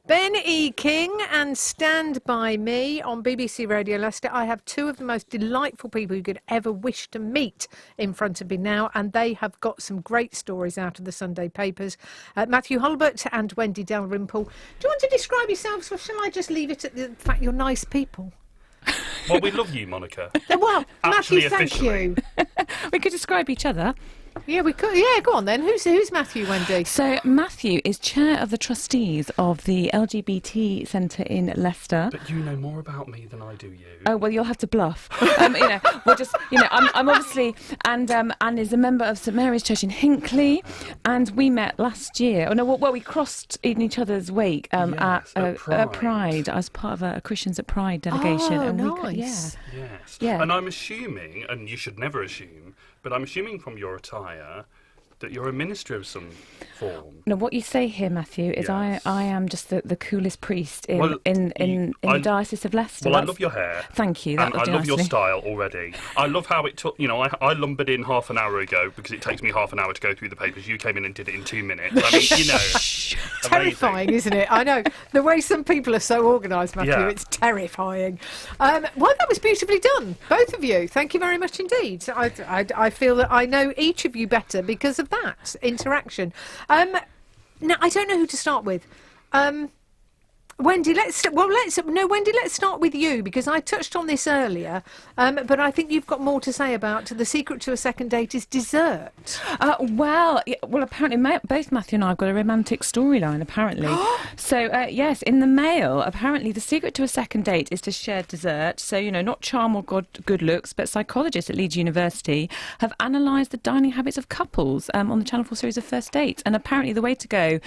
Ben E. King and Stand By Me on BBC Radio Leicester. I have two of the most delightful people you could ever wish to meet in front of me now, and they have got some great stories out of the Sunday papers. Mathew Hulbert and Wendy Dalrymple. Do you want to describe yourselves, or shall I just leave it at the fact you're nice people? Well, we love you, Monica. Well, Actually, Matthew, thank you. We could describe each other. Yeah, we could. Yeah, go on then. Who's Matthew, Wendy? So Matthew is chair of the trustees of the LGBT Centre in Leicester. But you know more about me than I do you. Oh well, you'll have to bluff. We'll just, I'm obviously and is a member of St Mary's Church in Hinckley, and we met last year. Oh no, well we crossed in each other's wake at Pride. I was part of a Christians at Pride delegation. Oh, and nice. Yes. Yeah. And I'm assuming, and you should never assume, but I'm assuming from your attire that you're a minister of some form. No, what you say here, Matthew, is Yes. I am just the coolest priest in Well, the Diocese of Leicester. Well, I love your hair. Thank you. And I love your nicely. style already. I love how it took, I lumbered in half an hour ago because it takes me half an hour to go through the papers. You came in and did it in 2 minutes. I mean, Terrifying, isn't it? I know. The way some people are so organised, Matthew, Yeah. it's terrifying. Well, that was beautifully done, both of you. Thank you very much indeed. I feel that I know each of you better because of that interaction. Now, I don't know who to start with. Wendy, let's start with you, because I touched on this earlier, but I think you've got more to say about the secret to a second date is dessert. Well, apparently both Matthew and I have got a romantic storyline, apparently. So, yes, in the Mail, apparently the secret to a second date is to share dessert. So, not charm or good looks, but psychologists at Leeds University have analysed the dining habits of couples on the Channel 4 series of First Dates. And apparently the way to go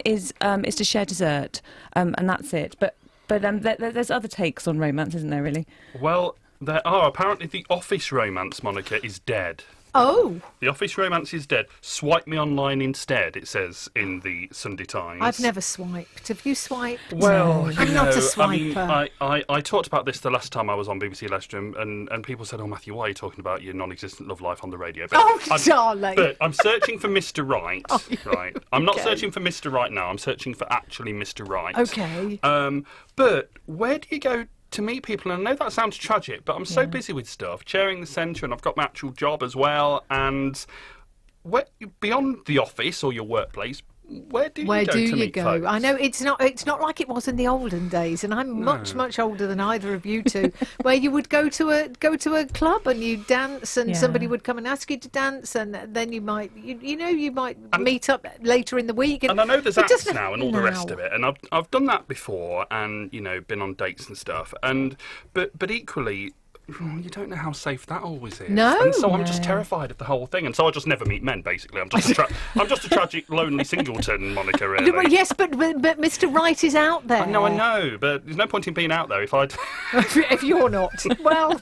is to share dessert. And that's it. But there's other takes on romance, isn't there, really? well, there are. Apparently the office romance, Monica, is dead. Oh, The office romance is dead. Swipe me online instead, it says in the Sunday Times. I've never swiped. Have you swiped? Well, I'm not a I mean, swiper. I talked about this the last time I was on BBC Leicester, and people said, "Oh, Matthew, why are you talking about your non-existent love life on the radio?" But Oh, darling. But I'm searching for Mr. Right. Right. I'm not Okay. searching for Mr. Right now. I'm searching for actually Mr. Right. Okay. But where do you go to meet people? And I know that sounds tragic, but I'm so busy with stuff, chairing the centre, and I've got my actual job as well. And beyond the office or your workplace, where do you go to meet folks? I know it's not like it was in the olden days, and I'm much older than either of you two, where you would go to a club and you dance, and somebody would come and ask you to dance, and then you might meet up later in the week. And I know there's it apps doesn't- now and all the rest of it, and I've done that before, and been on dates and stuff, but equally, you don't know how safe that always is. No. And so I'm just terrified of the whole thing, and so I just never meet men. Basically, I'm just a tragic, lonely singleton, Monica. Really. Well, yes, but Mr. Right is out there. I know, but there's no point in being out there if I. if you're not. Well,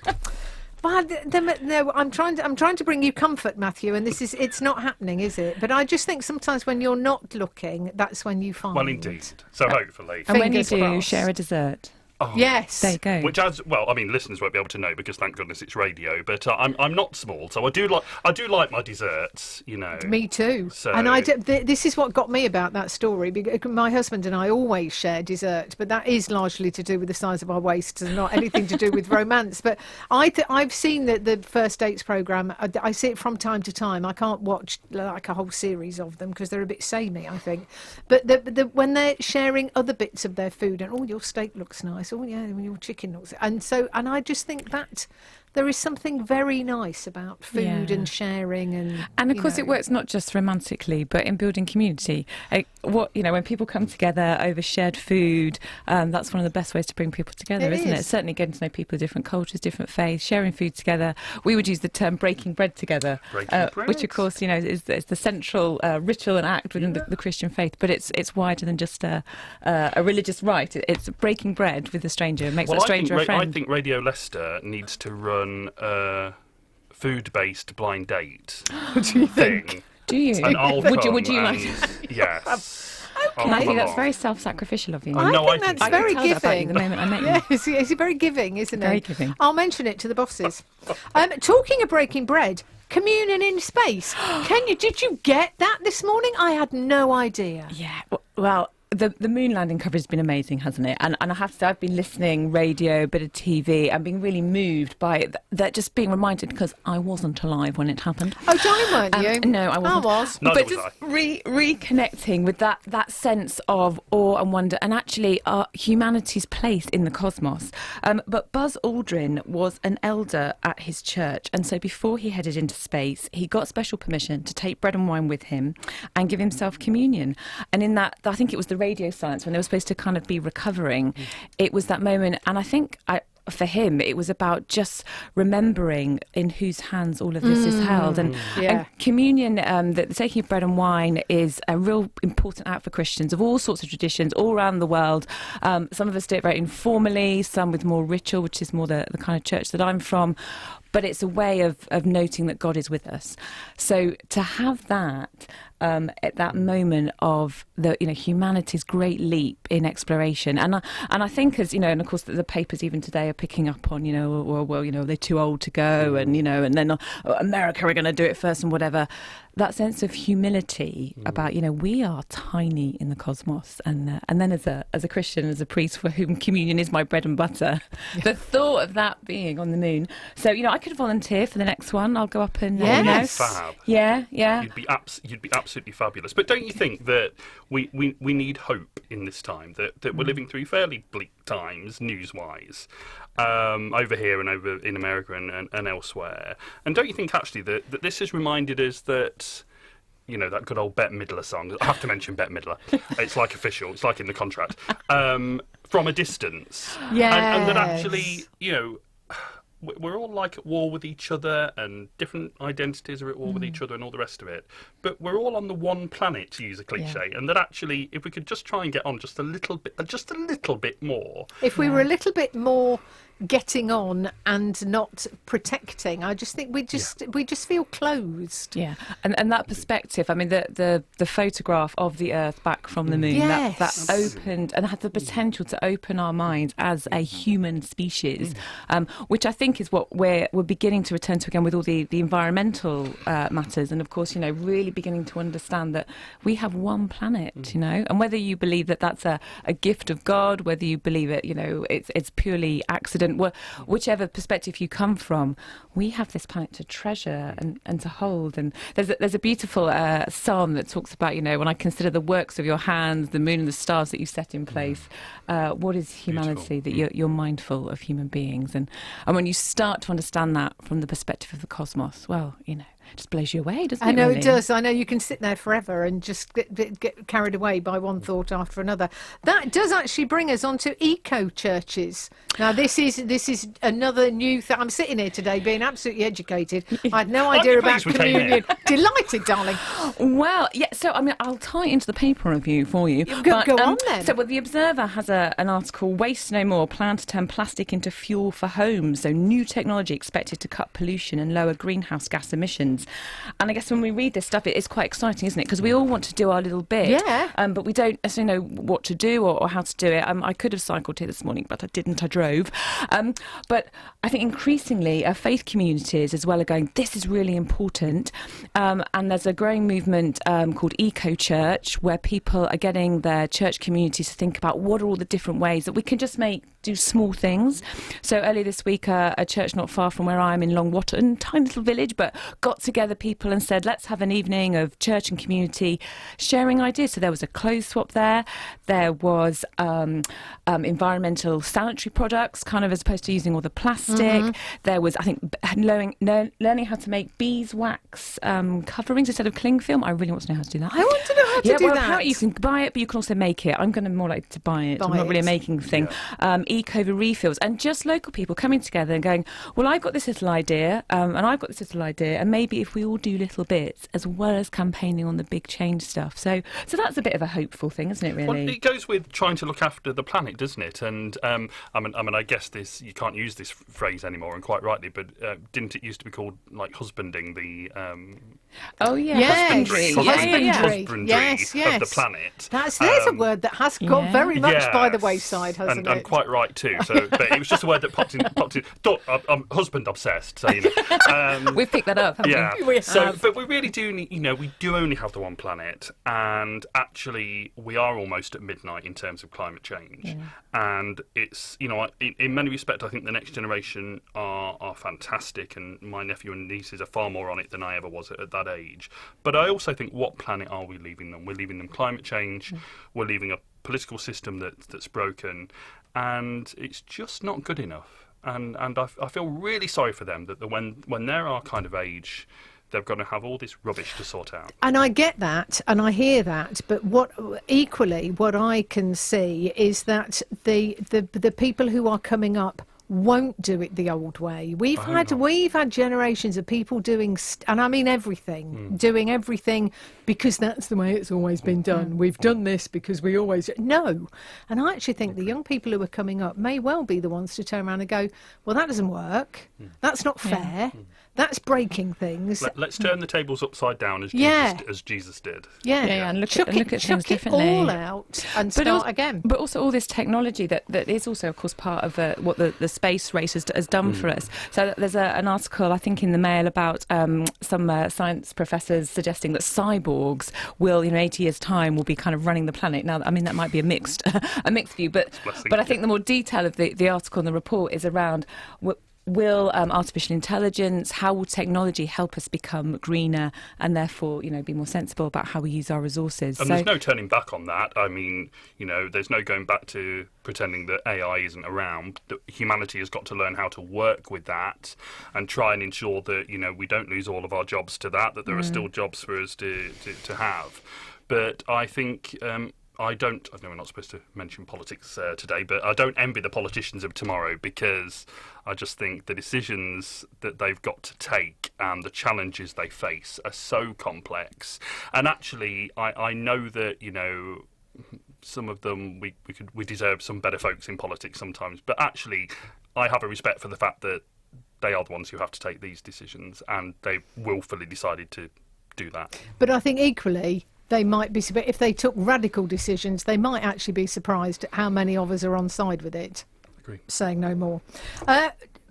no, I'm trying to bring you comfort, Matthew, and it's not happening, is it? But I just think sometimes when you're not looking, that's when you find. Well, indeed. So hopefully. And when you Fingers do, crossed. share a dessert. Oh, Yes. There you go. Which, listeners won't be able to know because thank goodness it's radio. But I'm not small, so I do like my desserts. Me too. So- And this is what got me about that story, because my husband and I always share dessert, but that is largely to do with the size of our waists and not anything to do with romance. But I've seen the First Dates programme. I see it from time to time. I can't watch like a whole series of them because they're a bit samey, I think. But when they're sharing other bits of their food, and your steak looks nice. Oh yeah, your chicken looks, and I just think that there is something very nice about food and sharing, and of course it works not just romantically, but in building community. When people come together over shared food, that's one of the best ways to bring people together, isn't it? Certainly getting to know people of different cultures, different faiths, sharing food together. We would use the term breaking bread together, which of course is the central ritual and act within the Christian faith, but it's wider than just a religious rite. It's breaking bread with a stranger, makes that stranger a friend. I think Radio Leicester needs to run a food-based blind date thing. Do you? And I'll would you come like? and- Yes. Okay. Matthew, that's very self-sacrificial of you. I No, think I that's think very I could tell that about you giving. the moment I met you. Yes, it's very giving, isn't it? Very giving. I'll mention it to the bosses. Talking of breaking bread, communion in space. Did you get that this morning? I had no idea. Yeah. Well, the moon landing coverage has been amazing, hasn't it? And I have to say, I've been listening, radio, a bit of TV, and being really moved by that, just being reminded, because I wasn't alive when it happened. Oh, Johnny, weren't you? No, I wasn't. I was. Neither But was just I. reconnecting with that sense of awe and wonder, and actually humanity's place in the cosmos. But Buzz Aldrin was an elder at his church, and so before he headed into space, he got special permission to take bread and wine with him and give himself communion. And in that, I think it was the radio silence when they were supposed to kind of be recovering. It was that moment, and I think for him, it was about just remembering in whose hands all of this is held. And communion, the taking of bread and wine, is a real important act for Christians of all sorts of traditions all around the world. Some of us do it very informally, some with more ritual, which is more the kind of church that I'm from. But it's a way of noting that God is with us. So to have that at that moment of humanity's great leap in exploration, and I think, as and of course the papers even today are picking up on they're too old to go, and and then America are going to do it first and whatever. That sense of humility about we are tiny in the cosmos, and then as a Christian, as a priest for whom communion is my bread and butter, the thought of that being on the moon. So I could volunteer for the next one. I'll go up and Fab. Yeah. You'd be absolutely fabulous. But don't you think that we need hope in this time? That we're living through fairly bleak times, news-wise, over here and over in America and elsewhere. And don't you think actually that this has reminded us that that good old Bette Midler song. I have to mention Bette Midler. It's like official. It's like in the contract. From a distance. Yeah. And that actually, we're all like at war with each other, and different identities are at war with each other and all the rest of it. But we're all on the one planet, to use a cliche, and that actually, if we could just try and get on just a little bit more. If we were a little bit more getting on and not protecting, I just think we just feel closed. Yeah, and that perspective. I mean, the photograph of the Earth back from the moon, Yes. that opened and had the potential to open our minds as a human species, which I think is what we're beginning to return to again with all the environmental matters, and of course, really beginning to understand that we have one planet, and whether you believe that that's a gift of God, whether you believe it, it's purely accident. Whichever perspective you come from, we have this planet to treasure and to hold. And there's a beautiful psalm that talks about, when I consider the works of your hands, the moon and the stars that you set in place, what is humanity, that you're mindful of human beings. And when you start to understand that from the perspective of the cosmos, well, it just blows you away, doesn't it? I know really? it does. I know you can sit there forever and just get carried away by one thought after another. That does actually bring us on to eco churches. Now, this is another new thing. I'm sitting here today being absolutely educated. I had no idea about communion. Delighted, darling. Well, yeah. So I'll tie it into the paper review for you. Go on then. So, the Observer has an article: "Waste no more. Plan to turn plastic into fuel for homes." So, new technology expected to cut pollution and lower greenhouse gas emissions. And I guess when we read this stuff, it's quite exciting, isn't it? Because we all want to do our little bit, but we don't necessarily know what to do or how to do it. I could have cycled here this morning, but I didn't. I drove. But I think increasingly faith communities as well are going, this is really important. And there's a growing movement called Eco Church, where people are getting their church communities to think about what are all the different ways that we can just do small things. So earlier this week, a church not far from where I am in Long Watton, tiny little village, but got together people and said, let's have an evening of church and community sharing ideas. So there was a clothes swap there. There was environmental sanitary products, kind of as opposed to using all the plastic. There was, I think, learning how to make beeswax coverings instead of cling film. I really want to know how to do that. I want to know how to do that. Apparently you can buy it, but you can also make it. I'm going to more like to buy it. I'm not really a making thing. Eco refills, and just local people coming together and going, well, I've got this little idea, and I've got this little idea, and maybe if we all do little bits as well as campaigning on the big change stuff. So that's a bit of a hopeful thing, isn't it, really? Well, it goes with trying to look after the planet, doesn't it? And I guess you can't use this phrase anymore, and quite rightly, but didn't it used to be called like husbanding the husbandry yes. of the planet? There's a word that has gone very much by the wayside, hasn't it? And quite right. like too. So, but it was just a word that popped in. I'm husband obsessed, so We've picked that up, haven't we? We So, have. but we really do need. We do only have the one planet, and actually, we are almost at midnight in terms of climate change. And it's, in many respects, I think the next generation are fantastic, and my nephew and nieces are far more on it than I ever was at that age. But I also think, what planet are we leaving them? We're leaving them climate change. We're leaving a political system that's broken, and it's just not good enough. And I feel really sorry for them that when they're our kind of age, they're going to have all this rubbish to sort out. And I get that, and I hear that, but what I can see is that the people who are coming up won't do it the old way. We've had generations of people doing, and I mean everything, doing everything because that's the way it's always been done. We've done this because we always no. And I actually think the young people who are coming up may well be the ones to turn around and go, well, that doesn't work. That's not fair. That's breaking things. Let's turn the tables upside down as Jesus did. And look at things differently. It all out and start again. But also all this technology that is also, of course, part of what the space race has done for us. So there's an article, I think, in the Mail about some science professors suggesting that cyborgs will, in 80 years' time, will be kind of running the planet. Now, I mean, that might be a mixed view, but I think the more detail of the article and the report is around will artificial intelligence, how will technology help us become greener and therefore, be more sensible about how we use our resources? And there's no turning back on that. I mean, there's no going back to pretending that AI isn't around. That humanity has got to learn how to work with that and try and ensure that, we don't lose all of our jobs to that there are still jobs for us to have. But I think... I know we're not supposed to mention politics today, but I don't envy the politicians of tomorrow, because I just think the decisions that they've got to take and the challenges they face are so complex. And actually, I know that, some of them, we deserve some better folks in politics sometimes, but actually I have a respect for the fact that they are the ones who have to take these decisions, and they've willfully decided to do that. But I think equally, they might be, if they took radical decisions, they might actually be surprised at how many of us are on side with it. Agree. Saying no more.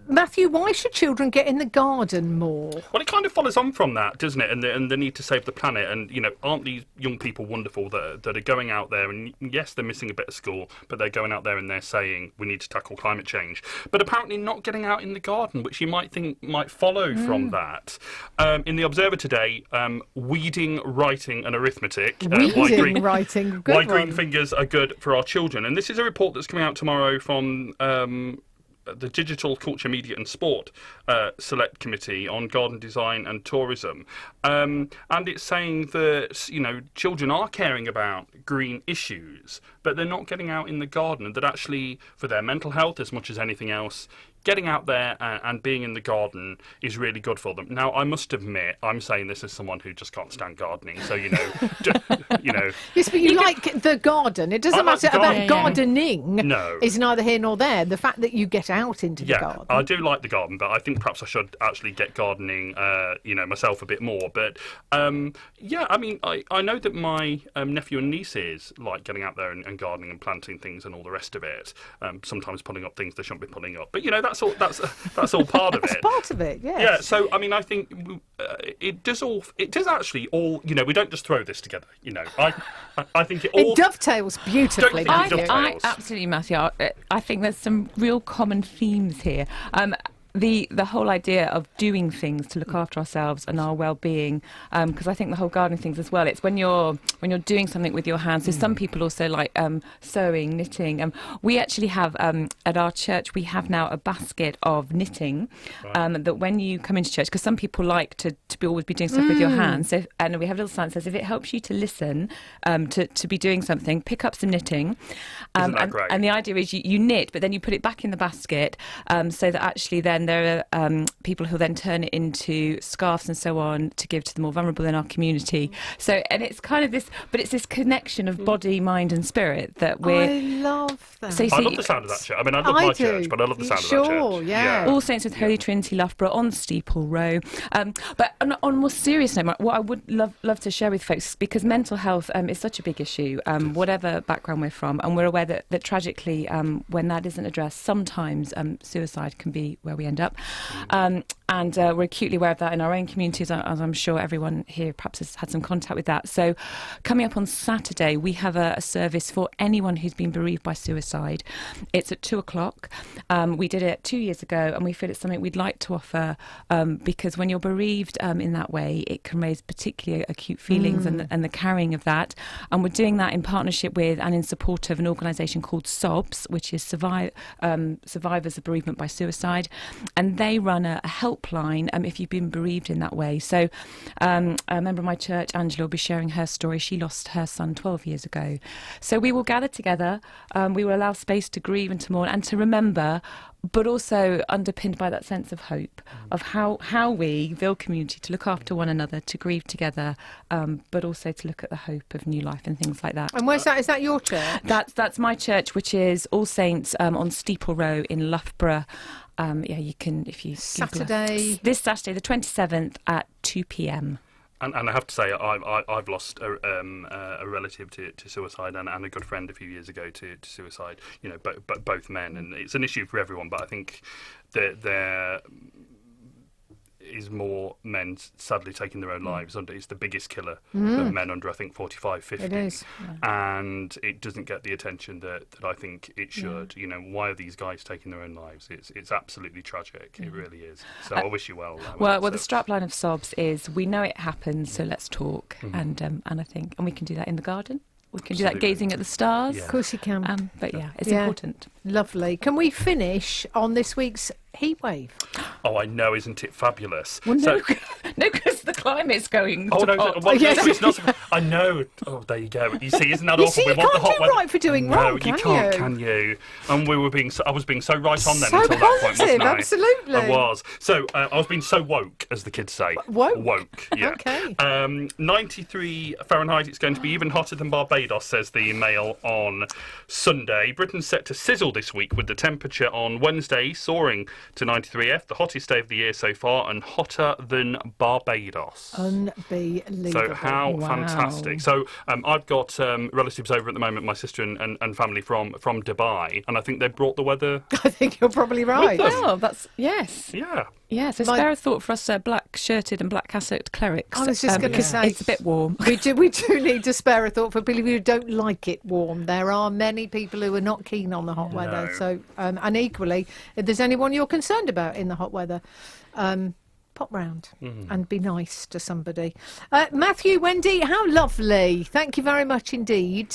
Matthew, why should children get in the garden more? Well, it kind of follows on from that, doesn't it? And the need to save the planet. And, aren't these young people wonderful that are going out there? And yes, they're missing a bit of school, but they're going out there and they're saying we need to tackle climate change. But apparently not getting out in the garden, which you might think might follow from that. In the Observer today, weeding, writing and arithmetic. Writing, good why one. green fingers are good for our children. And this is a report that's coming out tomorrow from... the Digital Culture, Media and Sport Select Committee on Garden Design and Tourism. And it's saying that, children are caring about green issues, but they're not getting out in the garden, and that actually, for their mental health as much as anything else, getting out there and being in the garden is really good for them. Now, I must admit, I'm saying this as someone who just can't stand gardening, so, Yes, but you like the garden. It doesn't matter about gardening. No. Is neither here nor there. The fact that you get out into the garden. I do like the garden, but I think perhaps I should actually get gardening, myself a bit more. But, I mean, I know that my nephew and nieces like getting out there and gardening and planting things and all the rest of it, sometimes pulling up things they shouldn't be pulling up. But, that's all part of it. That's part of it, yes. Yeah, so, I mean, I think it does actually all, we don't just throw this together, I think it dovetails beautifully. dovetails. Absolutely, Matthew. I think there's some real common themes here. The whole idea of doing things to look after ourselves and our well-being, because I think the whole gardening things as well. It's when you're doing something with your hands. So some people also like sewing, knitting. We actually have at our church we have now a basket of knitting that when you come into church, because some people like to always be doing stuff with your hands. So, and we have a little sign that says if it helps you to listen to be doing something, pick up some knitting. Isn't that great? And the idea is you knit, but then you put it back in the basket so that actually then then there are people who then turn it into scarves and so on to give to the more vulnerable in our community. So, and it's kind of this, but it's this connection of body, mind and spirit that we're... I love that. So you I see, love the sound of that church. I mean, I love my church, but I love the sound of that church. Sure, yeah. All Saints with Holy Trinity, Loughborough, on Steeple Row. But on a more serious note, what I would love to share with folks, because mental health is such a big issue, whatever background we're from, and we're aware that tragically, when that isn't addressed, sometimes suicide can be where we end up. And we're acutely aware of that in our own communities, as I'm sure everyone here perhaps has had some contact with that. So coming up on Saturday, we have a service for anyone who's been bereaved by suicide. It's at 2:00. We did it 2 years ago, and we feel it's something we'd like to offer because when you're bereaved in that way, it can raise particularly acute feelings and the carrying of that. And we're doing that in partnership with and in support of an organisation called SOBS, which is Survivors of Bereavement by Suicide. And they run a helpline if you've been bereaved in that way. So a member of my church, Angela, will be sharing her story. She lost her son 12 years ago. So we will gather together. We will allow space to grieve and to mourn and to remember, but also underpinned by that sense of hope of how we, Ville community, to look after one another, to grieve together, but also to look at the hope of new life and things like that. And where's that? Is that your church? That's my church, which is All Saints on Steeple Row in Loughborough. You can, if you Saturday. This Saturday, the 27th at 2 p.m. And I have to say, I've lost a relative to suicide and a good friend a few years ago to suicide. You know, both men, and it's an issue for everyone. But I think that there is more men sadly taking their own lives. It's the biggest killer of men under, I think, 45, 50. It is. And it doesn't get the attention that I think it should. You know, why are these guys taking their own lives? It's absolutely tragic. It really is. So I wish you well. Well, the strapline of SOBS is, we know it happens, so let's talk. And I think, and we can do that in the garden. We can do that gazing at the stars. Of course you can. But it's important. Lovely. Can we finish on this week's heatwave? Oh, I know, isn't it fabulous? Well, no, because the climate's going. Oh, no, pot. well, no, it's not. I know. Oh, there you go. You see, isn't that You awful? see, We you want the can't hot do weather. right for doing No, wrong, you can't, can you? And I was being so right on them So until that point, positive, wasn't I? absolutely. I was. So I was being so woke, as the kids say. Woke? Yeah. Okay. 93 Fahrenheit. It's going to be even hotter than Barbados, says the Mail on Sunday. Britain's set to sizzle this week, with the temperature on Wednesday soaring to 93F, the hottest day of the year so far, and hotter than Barbados. Unbelievable. So how fantastic. So I've got relatives over at the moment, my sister and family from Dubai, and I think they brought the weather. I think you're probably right. Well, that's, yes. Yeah. Yeah, so spare a thought for us black-shirted and black-cassocked clerics. I was just going to say, it's a bit warm. We do need to spare a thought for people who don't like it warm. There are many people who are not keen on the hot weather. So, and equally, if there's anyone you're concerned about in the hot weather, pop round and be nice to somebody. Mathew, Wendy, how lovely. Thank you very much indeed.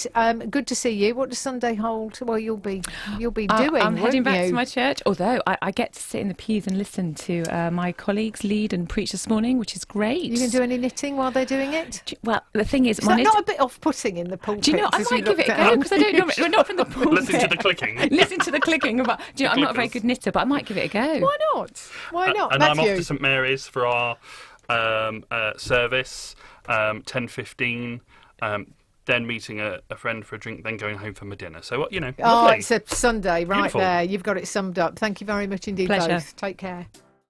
Good to see you. What does Sunday hold? Well, you'll be doing, I'm heading back you? to my church, although I get to sit in the pews and listen to my colleagues lead and preach this morning, which is great. You can do any knitting while they're doing it? Well, the thing is... Is that not a bit off-putting in the pulpit? Do you know, I might give it a go, because I don't know, we're not from the pulpit. Listen to the clicking. Listen to the clicking. About, do you know, I'm not a very good knitter, but I might give it a go. Why not? Why not, And Matthew? I'm off to St Mary's for our service, 10:15. Then meeting a friend for a drink, then going home for my dinner. So, Oh, lovely. it's a Sunday right Beautiful. there. You've got it summed up. Thank you very much indeed, Pleasure. both. Take care.